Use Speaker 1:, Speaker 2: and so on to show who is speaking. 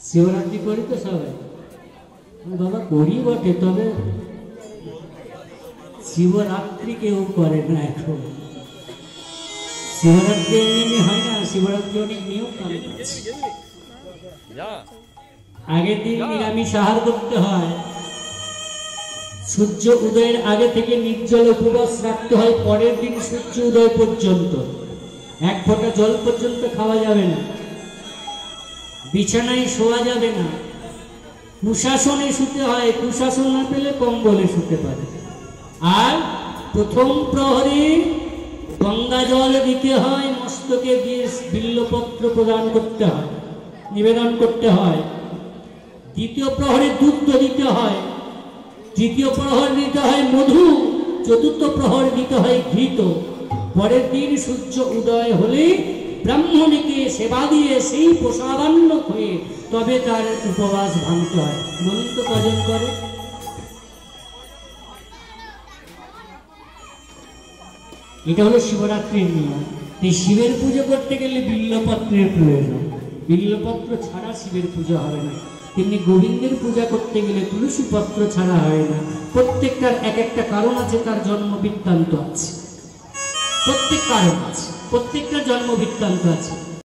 Speaker 1: শিবরাত্রি করি তো সবাই, বাবা করি বটে, তবে শিবরাত্রি কেউ করে না এখন। শিবরাত্রি এমনি হয় না, শিবরাত্রি অনেক নিয়ম কানুন আছে। আগের দিন নিরামিষ আহার করতে হয়, সূর্য উদয়ের আগে থেকে নির্জল উপবাস রাখতে হয়, পরের দিন সূর্য উদয় পর্যন্ত এক ফোঁটা জল পর্যন্ত খাওয়া যাবে না, বিছানায় শোয়া যাবে না, কুশাসনে শুতে হয়, কুশাসন না পেলে কম্বলে শুতে পারে। আর প্রথম প্রহরে গঙ্গা জল দিতে হয়, মস্তকে দিয়ে বিল্লপত্র প্রদান করতে হয়, নিবেদন করতে হয়। দ্বিতীয় প্রহরে দুধ দিতে হয়, তৃতীয় প্রহর দিতে হয় মধু, চতুর্থ প্রহর দিতে হয় ঘৃত। পরের দিন সূর্য উদয় হলে ব্রাহ্মণীকে সেবা দিয়ে সেই প্রসাদান্ন হয়ে তবে তার উপবাস ভাঙতে হয়। বলুন তো কজন করে? এটা হলো শিবরাত্রির নিয়ম। এই শিবের পুজো করতে গেলে বিল্লপত্রের প্রয়োজন, বিল্লপত্র ছাড়া শিবের পূজা হবে না। তেমনি গোবিন্দের পূজা করতে গেলে তুলসী পত্র ছাড়া হয় না। প্রত্যেকটার এক একটা কারণ আছে, তার জন্ম বৃত্তান্ত আছে, প্রত্যেক কারণ আছে, প্রত্যেকটা জন্ম বৃত্তান্ত আছে।